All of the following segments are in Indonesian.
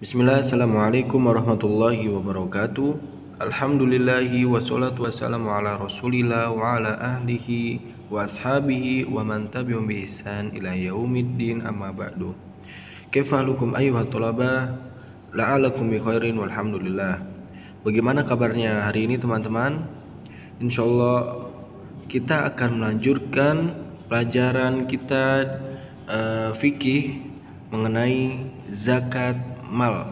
Bismillah, assalamualaikum warahmatullahi wabarakatuh. Alhamdulillahi wassalatu wassalamu ala rasulillah wa ala ahlihi wa ashabihi wa man tabi'um bi ihsan ila yaumiddin, amma ba'du. Kaifalukum ayyuhat thalabah, la'alakum bi khairin walhamdulillah. Bagaimana kabarnya hari ini teman-teman? Insyaallah kita akan melanjutkan pelajaran kita fikih mengenai zakat mal.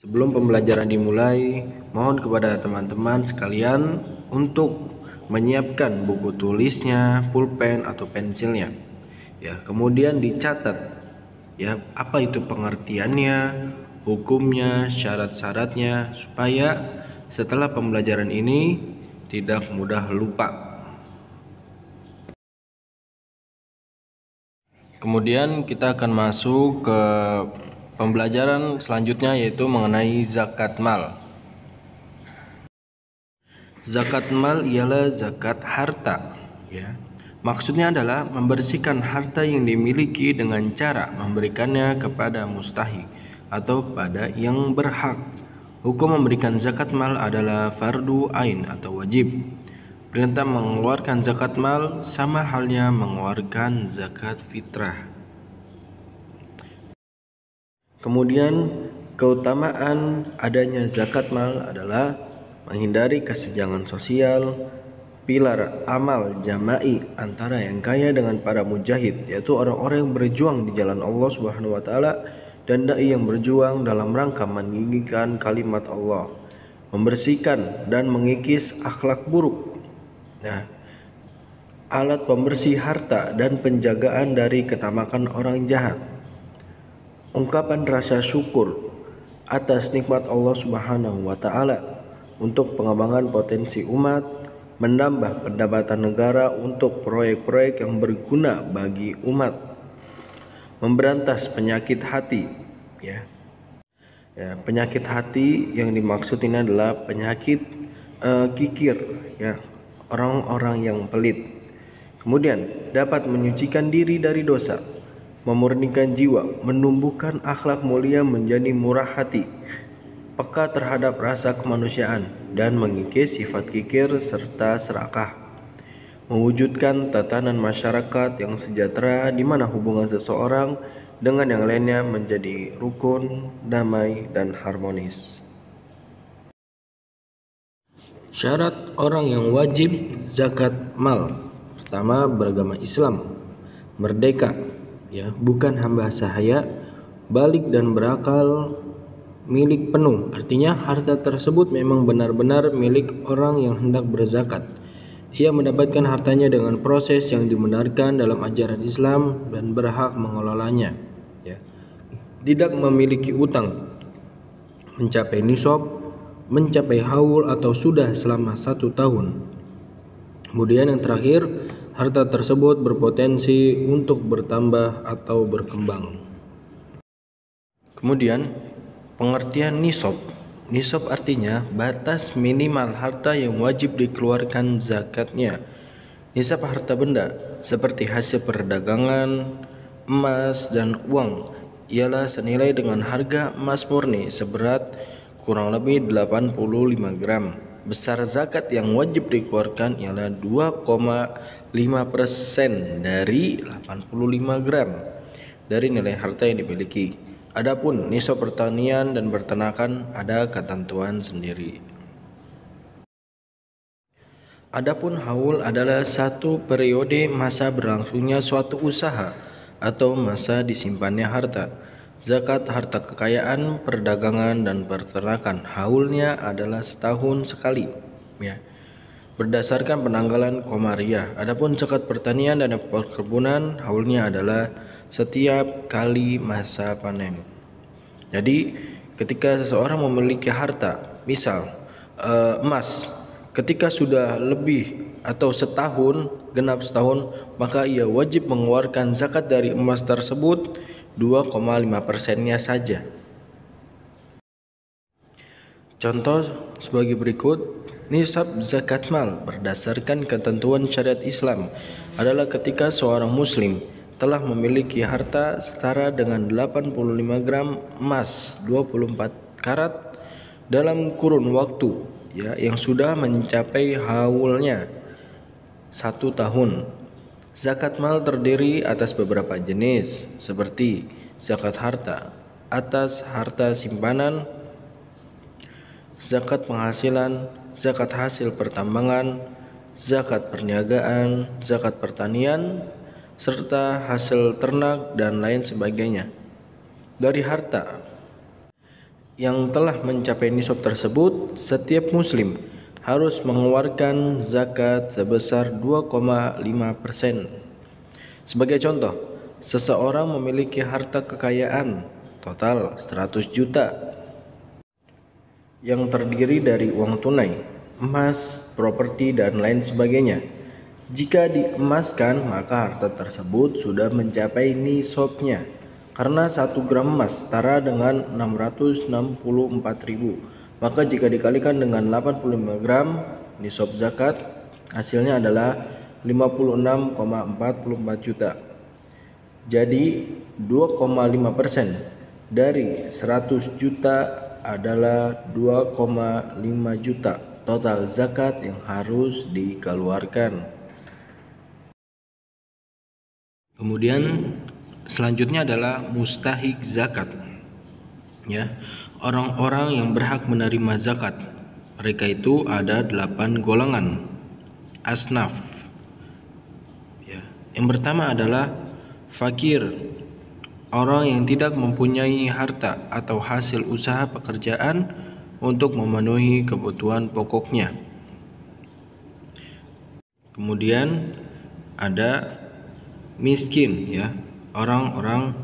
Sebelum pembelajaran dimulai, mohon kepada teman-teman sekalian untuk menyiapkan buku tulisnya, pulpen atau pensilnya. Ya, kemudian dicatat ya apa itu pengertiannya, hukumnya, syarat-syaratnya supaya setelah pembelajaran ini tidak mudah lupa. Kemudian kita akan masuk ke pembelajaran selanjutnya, yaitu mengenai zakat mal. Zakat mal ialah zakat harta, ya. Maksudnya adalah membersihkan harta yang dimiliki dengan cara memberikannya kepada mustahik atau kepada yang berhak. Hukum memberikan zakat mal adalah fardu ain atau wajib. Perintah mengeluarkan zakat mal sama halnya mengeluarkan zakat fitrah. Kemudian keutamaan adanya zakat mal adalah menghindari kesenjangan sosial, pilar amal jama'i antara yang kaya dengan para mujahid, yaitu orang-orang yang berjuang di jalan Allah Subhanahu wa taala dan dai yang berjuang dalam rangka meninggikan kalimat Allah, membersihkan dan mengikis akhlak buruk. Nah, alat pembersih harta dan penjagaan dari ketamakan orang jahat. Ungkapan rasa syukur atas nikmat Allah Subhanahu wa taala untuk pengembangan potensi umat, menambah pendapatan negara untuk proyek-proyek yang berguna bagi umat, memberantas penyakit hati, ya. Penyakit hati yang dimaksud ini adalah penyakit kikir, ya, orang-orang yang pelit. Kemudian dapat menyucikan diri dari dosa, memurnikan jiwa, menumbuhkan akhlak mulia menjadi murah hati, peka terhadap rasa kemanusiaan, dan mengikis sifat kikir serta serakah, mewujudkan tatanan masyarakat yang sejahtera di mana hubungan seseorang dengan yang lainnya menjadi rukun, damai, dan harmonis. Syarat orang yang wajib zakat mal: pertama, beragama Islam, merdeka, ya, bukan hamba sahaya, balik dan berakal, milik penuh, artinya harta tersebut memang benar-benar milik orang yang hendak berzakat. Ia mendapatkan hartanya dengan proses yang dibenarkan dalam ajaran Islam dan berhak mengelolanya, ya. Tidak memiliki utang, mencapai nisab, mencapai haul atau sudah selama 1 tahun. Kemudian yang terakhir, harta tersebut berpotensi untuk bertambah atau berkembang. Kemudian pengertian nisab. Nisab artinya batas minimal harta yang wajib dikeluarkan zakatnya. Nisab harta benda seperti hasil perdagangan, emas dan uang ialah senilai dengan harga emas murni seberat kurang lebih 85 gram. Besar zakat yang wajib dikeluarkan ialah 2,5% dari 85 gram dari nilai harta yang dimiliki. Adapun nisab pertanian dan peternakan ada ketentuan sendiri. Adapun haul adalah satu periode masa berlangsungnya suatu usaha atau masa disimpannya harta. Zakat harta kekayaan, perdagangan dan peternakan haulnya adalah setahun sekali, ya, berdasarkan penanggalan Komariah. Adapun zakat pertanian dan perkebunan haulnya adalah setiap kali masa panen. Jadi ketika seseorang memiliki harta, misal emas, ketika sudah lebih atau setahun, genap setahun, maka ia wajib mengeluarkan zakat dari emas tersebut 2,5%-nya saja. Contoh sebagai berikut: nisab zakat mal berdasarkan ketentuan syariat Islam adalah ketika seorang muslim telah memiliki harta setara dengan 85 gram emas 24 karat dalam kurun waktu yang sudah mencapai haulnya 1 tahun. Zakat mal terdiri atas beberapa jenis seperti zakat harta atas harta simpanan, zakat penghasilan, zakat hasil pertambangan, zakat perniagaan, zakat pertanian, serta hasil ternak dan lain sebagainya. Dari harta yang telah mencapai nisab tersebut, setiap muslim harus mengeluarkan zakat sebesar 2,5%. Sebagai contoh, seseorang memiliki harta kekayaan total 100 juta yang terdiri dari uang tunai, emas, properti, dan lain sebagainya. Jika diemaskan, maka harta tersebut sudah mencapai nisabnya, karena 1 gram emas setara dengan 664.000. Maka jika dikalikan dengan 85 gram nisab zakat, hasilnya adalah 56,44 juta. Jadi 2,5% dari 100 juta adalah 2,5 juta total zakat yang harus dikeluarkan. Kemudian selanjutnya adalah mustahik zakat. Orang-orang yang berhak menerima zakat, mereka itu ada 8 golongan asnaf. Yang pertama adalah fakir, orang yang tidak mempunyai harta atau hasil usaha pekerjaan untuk memenuhi kebutuhan pokoknya. Kemudian ada miskin, orang-orang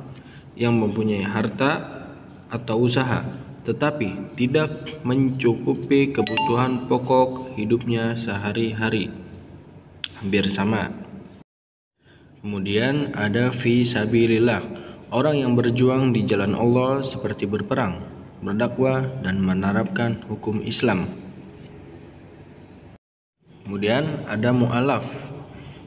yang mempunyai harta atau usaha tetapi tidak mencukupi kebutuhan pokok hidupnya sehari-hari, hampir sama. Kemudian ada fi sabilillah, orang yang berjuang di jalan Allah seperti berperang, berdakwah, dan menerapkan hukum Islam. Kemudian ada mu'alaf,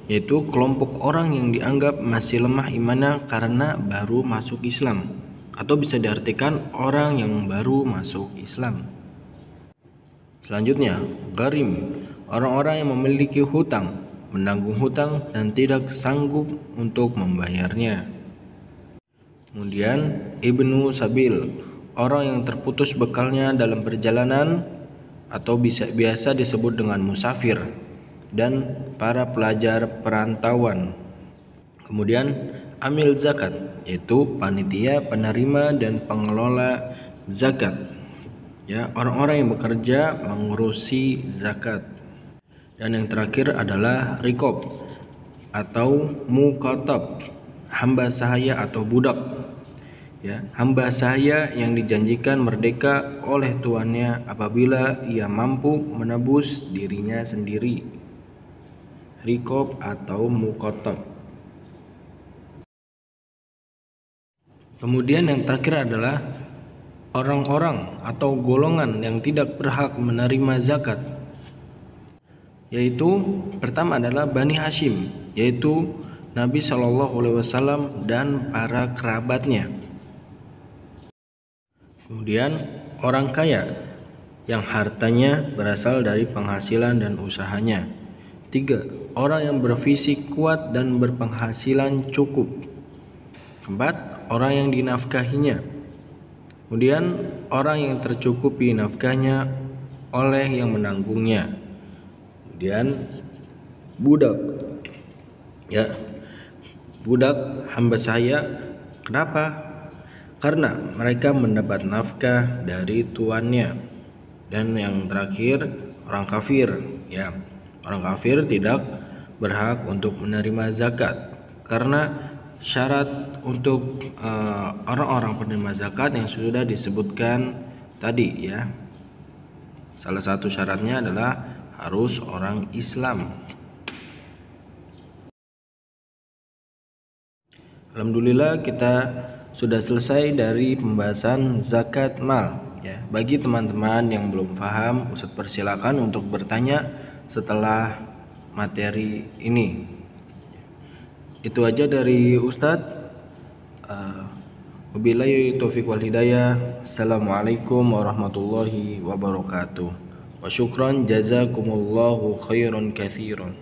yaitu kelompok orang yang dianggap masih lemah imannya karena baru masuk Islam, atau bisa diartikan orang yang baru masuk Islam. Selanjutnya, gharim, orang-orang yang memiliki hutang, menanggung hutang dan tidak sanggup untuk membayarnya. Kemudian ibnu sabil, orang yang terputus bekalnya dalam perjalanan atau biasa disebut dengan musafir, dan para pelajar perantauan. Kemudian amil zakat, yaitu panitia, penerima, dan pengelola zakat. Orang-orang yang bekerja mengurusi zakat. Dan yang terakhir adalah rikob atau mukatab, hamba sahaya atau budak. Hamba sahaya yang dijanjikan merdeka oleh tuannya apabila ia mampu menebus dirinya sendiri. Rikob atau mukatab. Kemudian yang terakhir adalah orang-orang atau golongan yang tidak berhak menerima zakat, yaitu pertama adalah Bani Hashim, yaitu Nabi SAW dan para kerabatnya. Kemudian orang kaya yang hartanya berasal dari penghasilan dan usahanya. 3. Orang yang berfisik kuat dan berpenghasilan cukup. 4. Orang yang dinafkahinya. Kemudian orang yang tercukupi nafkahnya oleh yang menanggungnya. Kemudian budak, budak hamba sahaya. Kenapa? Karena mereka mendapat nafkah dari tuannya. Dan yang terakhir orang kafir, orang kafir tidak berhak untuk menerima zakat, karena syarat untuk orang-orang penerima zakat yang sudah disebutkan tadi, salah satu syaratnya adalah harus orang Islam. Alhamdulillah kita sudah selesai dari pembahasan zakat mal. Bagi teman-teman yang belum paham, Ustadz persilakan untuk bertanya setelah materi ini. Itu aja dari Ustadz. Wabillahi taufiq wal hidayah. Assalamualaikum warahmatullahi wabarakatuh. Wa syukran jazakumullahu khairan katsiran.